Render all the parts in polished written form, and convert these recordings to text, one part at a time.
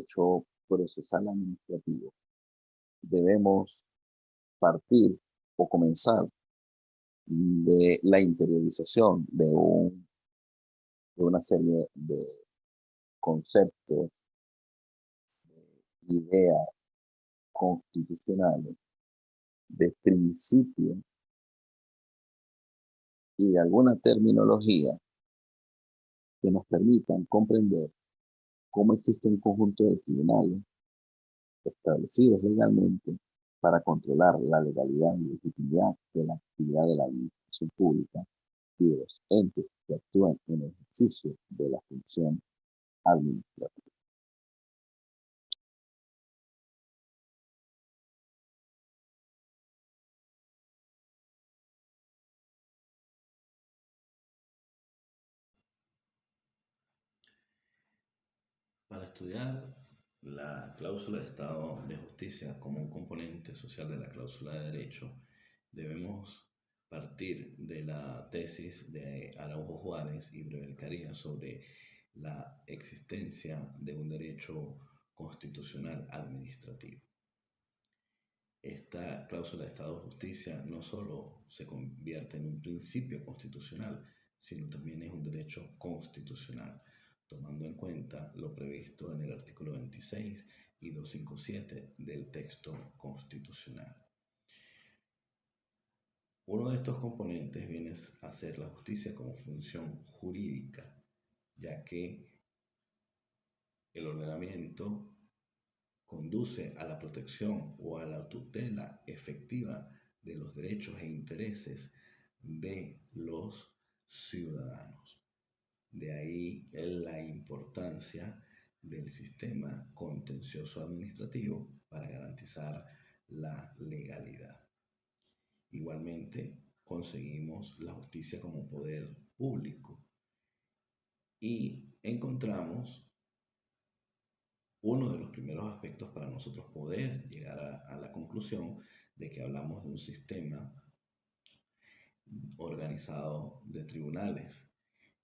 derecho procesal administrativo, debemos partir o comenzar de la interiorización de una serie de conceptos, ideas constitucionales, de principios y de alguna terminología que nos permitan comprender cómo existe un conjunto de tribunales establecidos legalmente para controlar la legalidad y legitimidad de la actividad de la administración pública y de los entes que actúan en el ejercicio de la función administrativa. Para estudiar la cláusula de Estado de Justicia como un componente social de la cláusula de derecho, debemos partir de la tesis de Araujo Juárez y Brevel Carías sobre la existencia de un derecho constitucional administrativo. Esta cláusula de Estado de Justicia no solo se convierte en un principio constitucional, sino también es un derecho constitucional, tomando en cuenta lo previsto en el artículo 26 y 257 del texto constitucional. Uno de estos componentes viene a ser la justicia como función jurídica, ya que el ordenamiento conduce a la protección o a la tutela efectiva de los derechos e intereses de los ciudadanos. De ahí la importancia del sistema contencioso administrativo para garantizar la legalidad. Igualmente, conseguimos la justicia como poder público y encontramos uno de los primeros aspectos para nosotros poder llegar a la conclusión de que hablamos de un sistema organizado de tribunales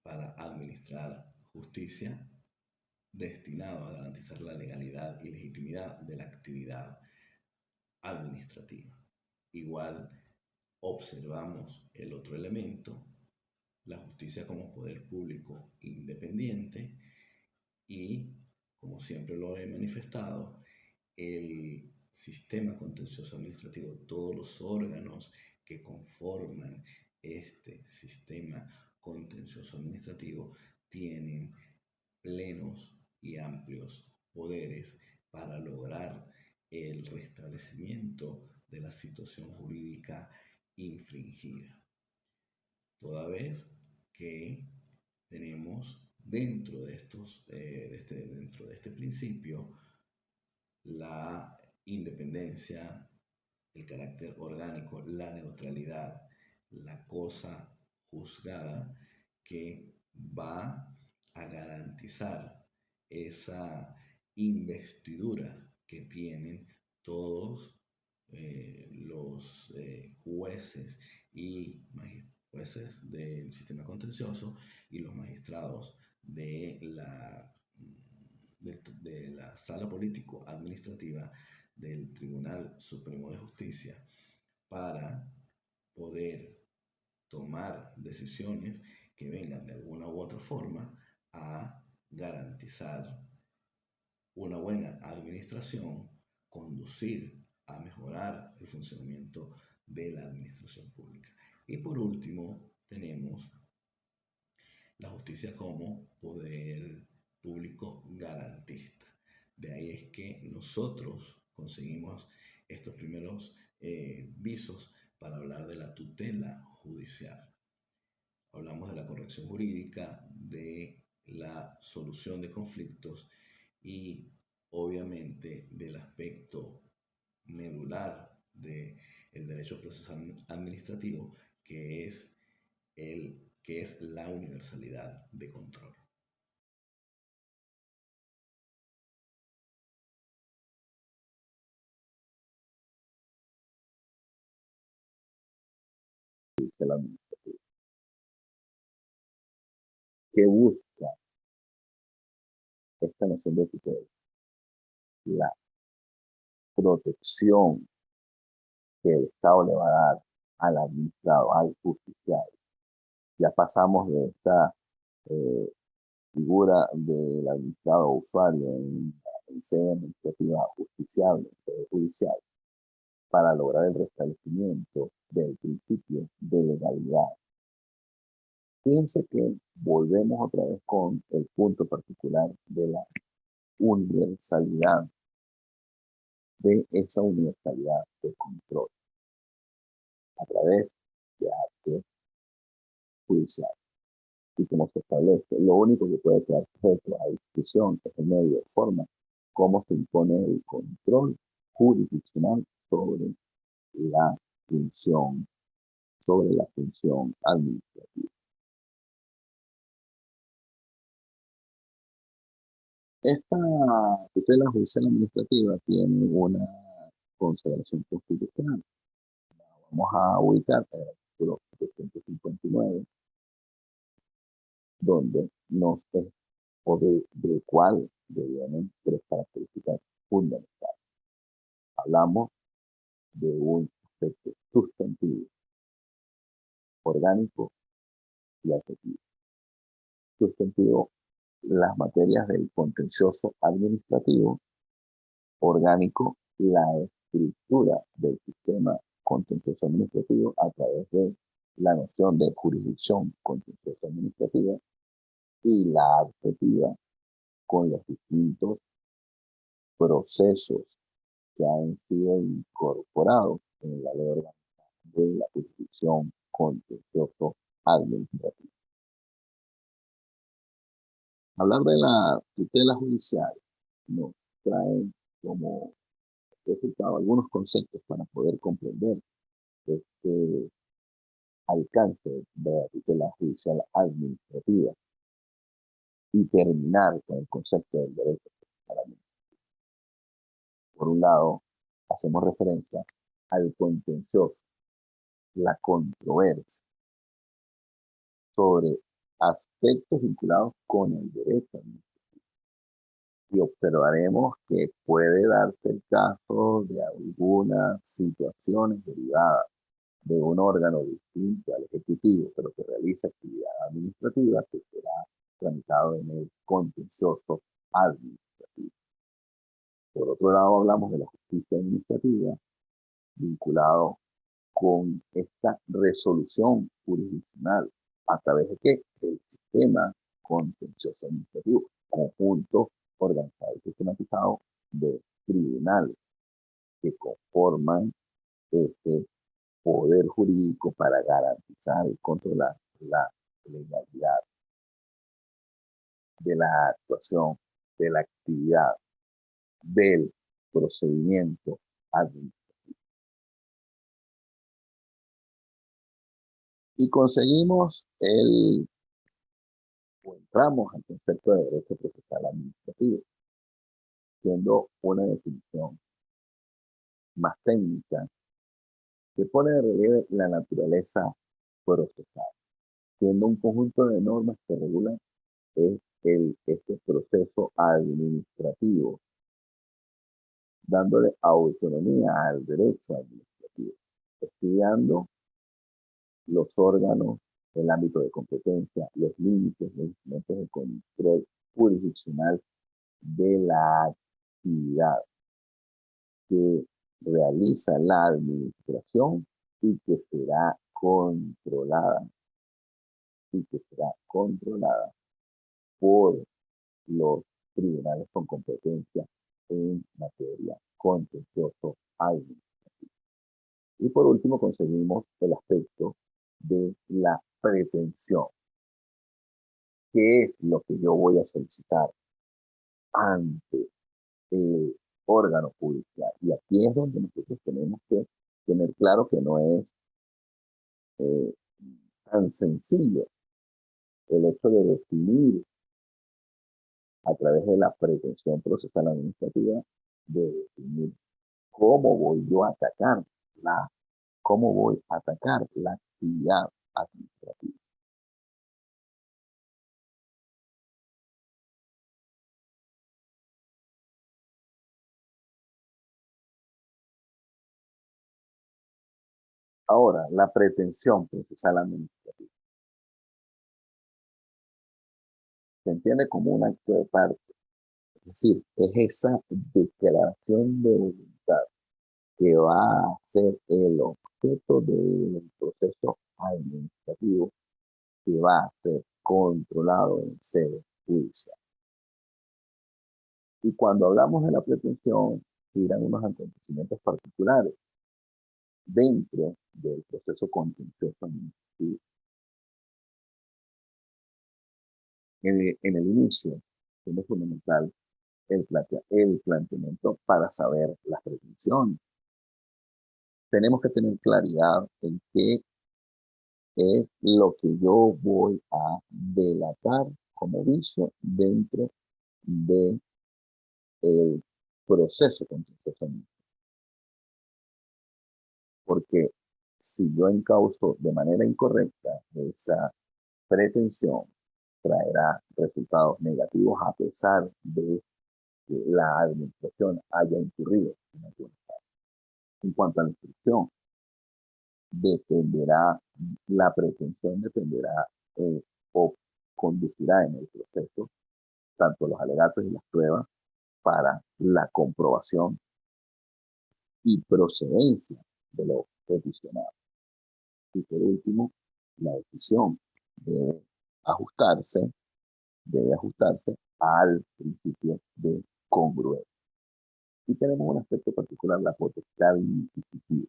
para administrar justicia destinado a garantizar la legalidad y legitimidad de la actividad administrativa. Igual observamos el otro elemento, la justicia como poder público independiente y, como siempre lo he manifestado, el sistema contencioso administrativo, todos los órganos que conforman este sistema contencioso administrativo tienen plenos y amplios poderes para lograr el restablecimiento de la situación jurídica infringida. Toda vez que tenemos dentro de este principio la independencia, el carácter orgánico, la neutralidad, la cosa juzgada que va a garantizar esa investidura que tienen todos los jueces y jueces del sistema contencioso y los magistrados de la sala político-administrativa del Tribunal Supremo de Justicia para poder tomar decisiones que vengan de alguna u otra forma a garantizar una buena administración, conducir a mejorar el funcionamiento de la administración pública. Y por último, tenemos la justicia como poder público garantista. De ahí es que nosotros conseguimos estos primeros visos para hablar de la tutela judicial. Hablamos de la corrección jurídica, de la solución de conflictos y obviamente del aspecto medular del derecho procesal administrativo, que es la universalidad de control. ¿Qué busca esta noción de tutela? la protección que el Estado le va a dar al administrado, al justiciario. Ya pasamos de esta figura del administrado usuario en sede administrativa justiciable, en sede judicial, para lograr el restablecimiento del principio de legalidad. Fíjense que volvemos otra vez con el punto particular de la universalidad, de esa universalidad de control a través de actos judiciales. Y como se establece, lo único que puede quedar sujeto a discusión es el medio de forma, cómo se impone el control jurisdiccional sobre la función, sobre la función administrativa. Esta tutela judicial administrativa tiene una consideración constitucional. Vamos a ubicar el artículo 759, donde nos es, o de cuál devienen tres características fundamentales. Hablamos de un aspecto sustantivo, orgánico y adjetivo. Sustantivo, las materias del contencioso administrativo; orgánico, la estructura del sistema contencioso administrativo a través de la noción de jurisdicción contencioso administrativa; y la adjetiva, con los distintos procesos que han sido incorporados en la ley orgánica de la jurisdicción contencioso administrativa. Hablar de la tutela judicial nos trae como resultado algunos conceptos para poder comprender este alcance de la tutela judicial administrativa y terminar con el concepto del derecho procesal. Por un lado, hacemos referencia al contencioso, la controversia sobre aspectos vinculados con el derecho administrativo. Y observaremos que puede darse el caso de algunas situaciones derivadas de un órgano distinto al ejecutivo, pero que realiza actividad administrativa, que será tramitado en el contencioso administrativo. Por otro lado, hablamos de la justicia administrativa, vinculado con esta resolución jurisdiccional a través de qué? El sistema contencioso administrativo, conjunto organizado y sistematizado de tribunales que conforman este poder jurídico para garantizar y controlar la legalidad de la actuación, de la actividad, del procedimiento administrativo. Y conseguimos o entramos al concepto de derecho procesal administrativo, siendo una definición más técnica que pone de relieve la naturaleza procesal, siendo un conjunto de normas que regulan este proceso administrativo, dándole autonomía al derecho administrativo, estudiando los órganos, el ámbito de competencia, los límites, los instrumentos de control jurisdiccional de la actividad que realiza la administración y que será controlada por los tribunales con competencia en materia contencioso administrativa. Y por último conseguimos el aspecto de la pretensión. ¿Qué es lo que yo voy a solicitar ante el órgano judicial? Y aquí es donde nosotros tenemos que tener claro que no es tan sencillo el hecho de definir a través de la pretensión procesal administrativa, de definir cómo voy yo a atacar la actividad administrativa. Ahora, la pretensión procesal administrativa se entiende como un acto de parte, es decir, es esa declaración de voluntad que va a ser el objeto del proceso administrativo que va a ser controlado en sede judicial. Y cuando hablamos de la pretensión, giran unos acontecimientos particulares dentro del proceso contencioso administrativo. En el inicio, es fundamental el planteamiento para saber las pretensiones. Tenemos que tener claridad en qué es lo que yo voy a delatar como vicio dentro del proceso contencioso administrativo. Porque si yo encauzo de manera incorrecta, esa pretensión traerá resultados negativos a pesar de que la administración haya incurrido en alguna falta. En cuanto a la instrucción, dependerá, la pretensión dependerá o conducirá en el proceso tanto los alegatos y las pruebas para la comprobación y procedencia de lo peticionado. Y por último, la decisión debe ajustarse, debe ajustarse al principio de congruencia. Y tenemos un aspecto particular, la potestad inquisitiva.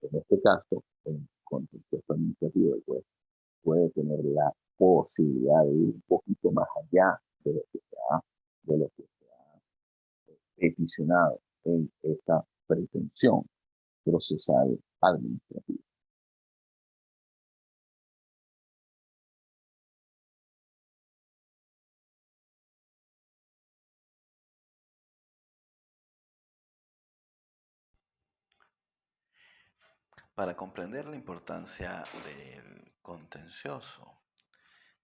En este caso, en contexto administrativo, el juez puede tener la posibilidad de ir un poquito más allá de lo que se ha peticionado en esta pretensión procesal administrativa. Para comprender la importancia del contencioso,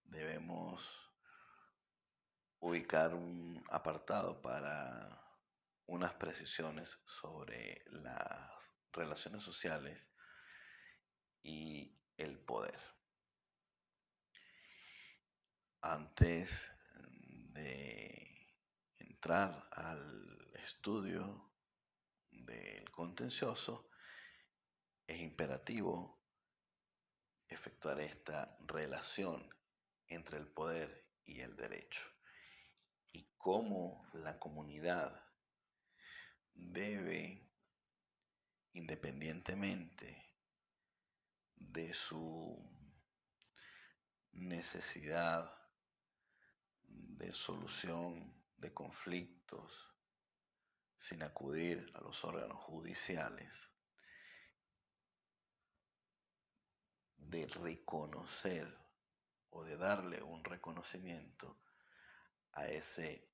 debemos ubicar un apartado para unas precisiones sobre las relaciones sociales y el poder. Antes de entrar al estudio del contencioso, es imperativo efectuar esta relación entre el poder y el derecho y cómo la comunidad debe, independientemente de su necesidad de solución de conflictos sin acudir a los órganos judiciales, de reconocer o de darle un reconocimiento a ese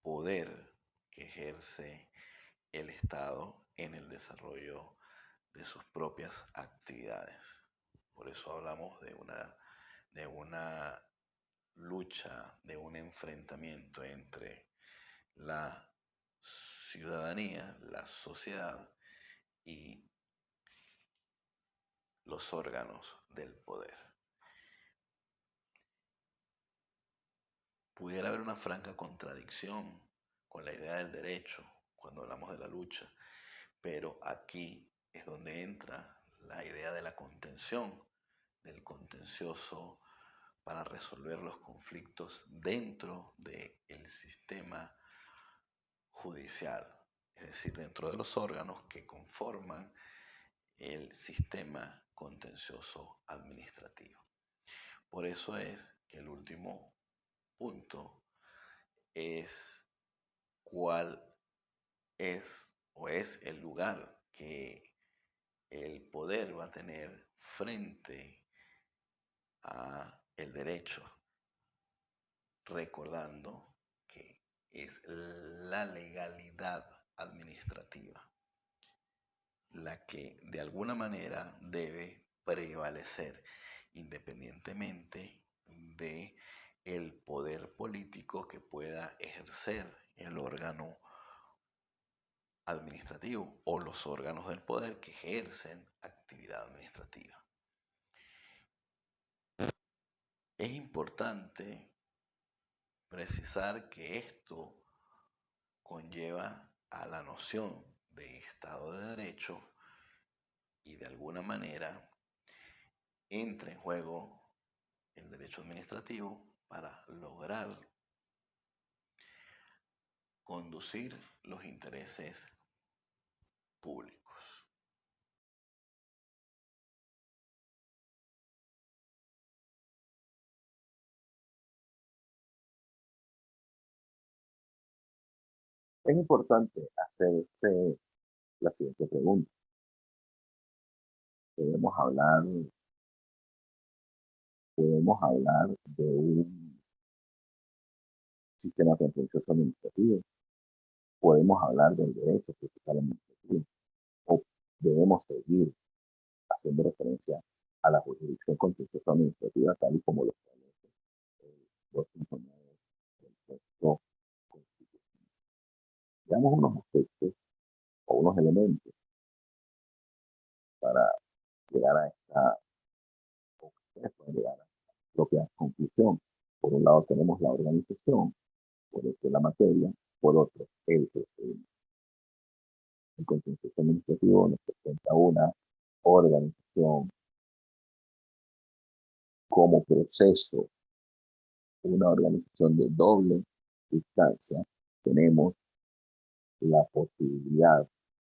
poder que ejerce el Estado en el desarrollo de sus propias actividades. Por eso hablamos de una lucha, de un enfrentamiento entre la ciudadanía, la sociedad y los órganos del poder. Pudiera haber una franca contradicción con la idea del derecho cuando hablamos de la lucha, pero aquí es donde entra la idea de la contención, del contencioso para resolver los conflictos dentro del sistema judicial, es decir, dentro de los órganos que conforman el sistema contencioso administrativo. Por eso es que el último punto es cuál es o es el lugar que el poder va a tener frente a el derecho, recordando que es la legalidad administrativa la que de alguna manera debe prevalecer independientemente de el poder político que pueda ejercer el órgano administrativo o los órganos del poder que ejercen actividad administrativa. Es importante precisar que esto conlleva a la noción de Estado de Derecho y de alguna manera entra en juego el derecho administrativo para lograr conducir los intereses públicos. Es importante hacerse la siguiente pregunta. Podemos hablar de un sistema contencioso administrativo, podemos hablar del derecho fiscal administrativo, o debemos seguir haciendo referencia a la jurisdicción contencioso administrativa tal y como lo establece el 259 del texto constitucional. Veamos unos aspectos o unos elementos para llegar a esta, o ustedes pueden llegar a la propia conclusión. Por un lado tenemos la organización, por otro la materia, por otro el procedimiento. El contencioso administrativo nos presenta una organización como proceso, una organización de doble instancia. Tenemos la posibilidad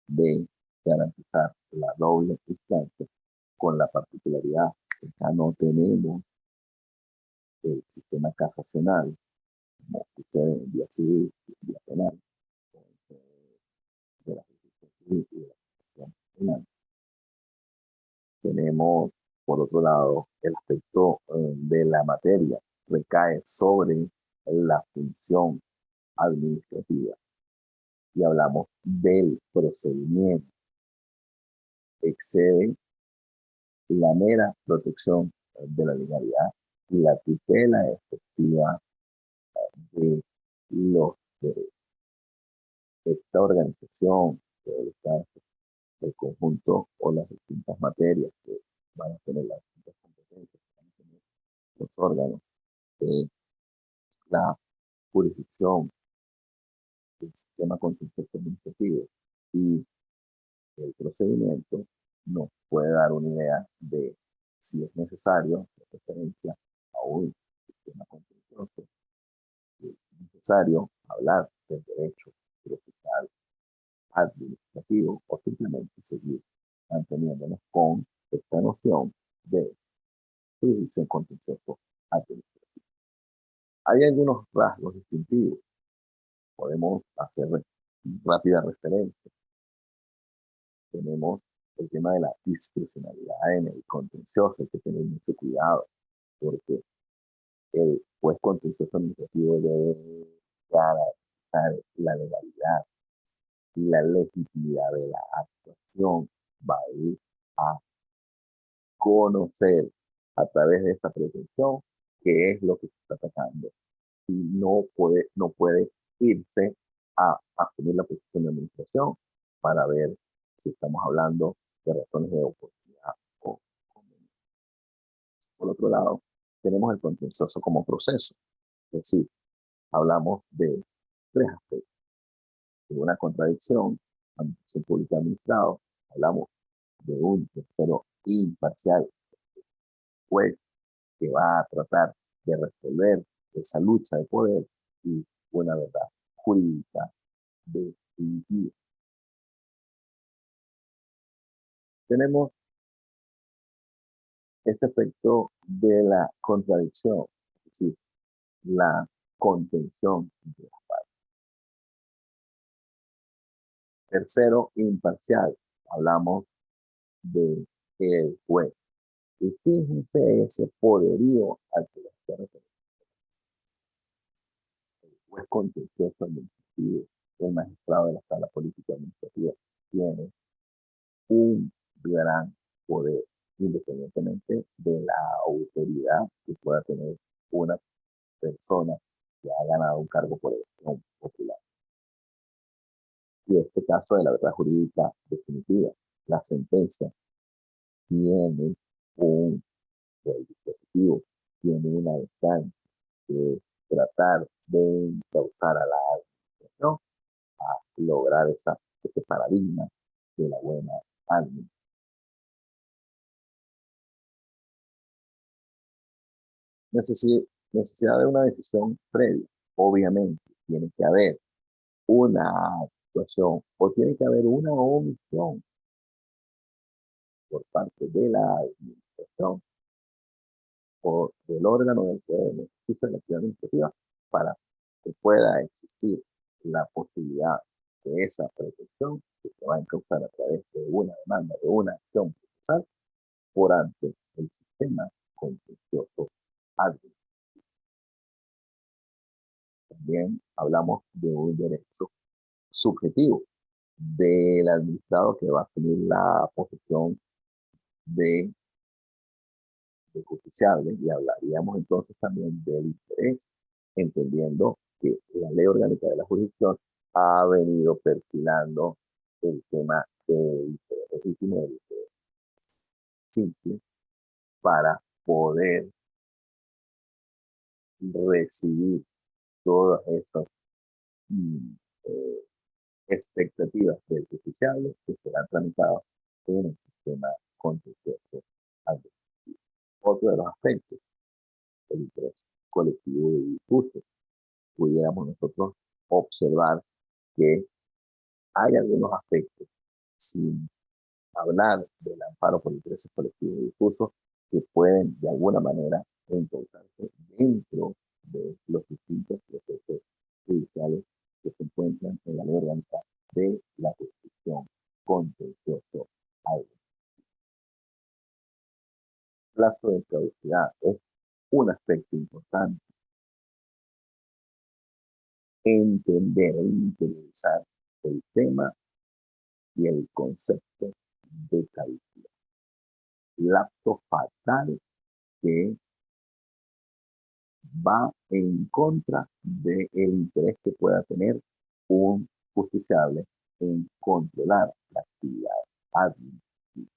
de garantizar la doble instancia con la particularidad que ya no tenemos el sistema casacional, como sucede en vía civil y en vía penal, de la justicia civil y de la justicia penal. Tenemos, por otro lado, el aspecto de la materia, recae sobre la función administrativa y hablamos del procedimiento, excede la mera protección de la legalidad y la tutela efectiva de los derechos. Esta organización debe estar el conjunto o las distintas materias que van a tener las distintas competencias, que van a tener los órganos de la jurisdicción del sistema contencioso administrativo y el procedimiento nos puede dar una idea de si es necesario, de referencia a un sistema contencioso, si es necesario hablar del derecho procesal administrativo o simplemente seguir manteniéndonos con esta noción de jurisdicción contencioso administrativo. Hay algunos rasgos distintivos. Podemos hacer rápida referencia. Tenemos el tema de la discrecionalidad en el contencioso. Hay que tener mucho cuidado porque el juez contencioso administrativo debe garantizar la legalidad y la legitimidad de la actuación. Va a ir a conocer a través de esa pretensión qué es lo que se está atacando y no puede irse a asumir la posición de administración para ver si estamos hablando de razones de oportunidad o conveniencia. Por otro lado, tenemos el contencioso como proceso, es decir, hablamos de tres aspectos. De una contradicción, administración pública administrado, hablamos de un tercero imparcial, juez que va a tratar de resolver esa lucha de poder y una verdad jurídica definitiva. Tenemos este efecto de la contradicción, es decir, la contención de las partes. Tercero, imparcial. Hablamos de el juez. Y fíjense ese poderío al que le hace referencia. El juez contencioso administrativo, el magistrado de la sala política administrativa, tiene un gran poder, independientemente de la autoridad que pueda tener una persona que ha ganado un cargo por elección popular. Y este caso de la verdad jurídica definitiva, la sentencia tiene un, el dispositivo tiene una instancia que tratar de causar a la administración a lograr ese paradigma de la buena administración. Necesidad de una decisión previa. Obviamente, tiene que haber una actuación o tiene que haber una omisión por parte de la administración o del órgano del que existe la actividad administrativa para que pueda existir la posibilidad de esa protección que se va a encauzar a través de una demanda, de una acción procesal por ante el sistema contencioso administrativo. También hablamos de un derecho subjetivo del administrado que va a asumir la posición de justiciable, y hablaríamos entonces también del interés, entendiendo que la ley orgánica de la jurisdicción ha venido perfilando el tema del interés legítimo, del interés simple, para poder recibir todas esas eh, expectativas del justiciable que serán tramitadas en el sistema contencioso administrativo. Otro de los aspectos, el interés colectivo de difuso. Pudiéramos nosotros observar que hay algunos aspectos, sin hablar del amparo por intereses colectivos y difusos, que pueden de alguna manera encontrarse dentro de los distintos procesos judiciales que se encuentran en la ley orgánica de la jurisdicción contencioso administrativa. Plazo de caducidad es un aspecto importante. Entender e interiorizar el tema y el concepto de caducidad. Lapso fatal que va en contra del interés que pueda tener un justiciable en controlar la actividad administrativa.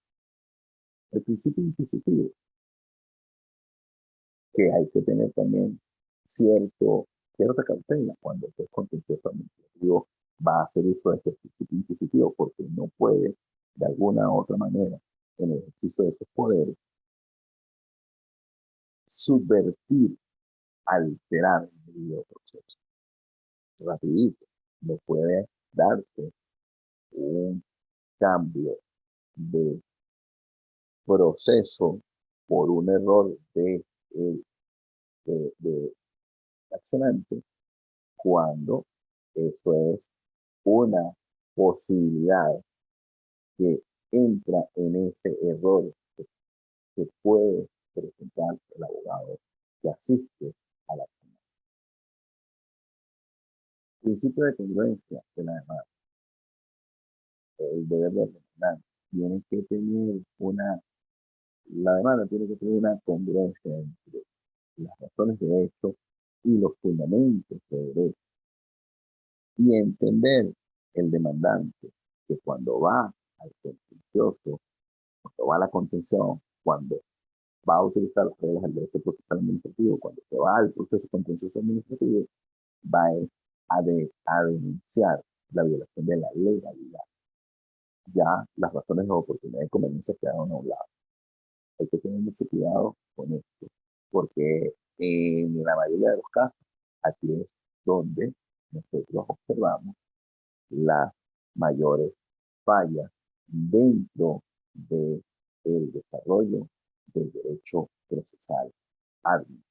El principio inquisitivo, que hay que tener también cierta cautela cuando el juez contencioso administrativo va a hacer uso de este principio inquisitivo, porque no puede, de alguna u otra manera, en el ejercicio de sus poderes, subvertir, alterar el debido proceso. Rapidito, no puede darse un cambio de proceso por un error de accionante cuando eso es una posibilidad que entra en ese error que puede presentar el abogado que asiste a la acción. Principio de congruencia de la demanda. El deber de demandar tiene que tener la demanda tiene que tener una congruencia entre las razones de hecho y los fundamentos de derecho. Y entender el demandante que cuando va al contencioso, cuando va a la contención, cuando va a utilizar las reglas del derecho procesal administrativo, cuando se va al proceso contencioso administrativo, va a denunciar la violación de la legalidad. Ya las razones de oportunidad y conveniencia quedaron a un lado. Hay que tener mucho cuidado con esto, porque en la mayoría de los casos, aquí es donde nosotros observamos las mayores fallas dentro del desarrollo del derecho procesal administrativo.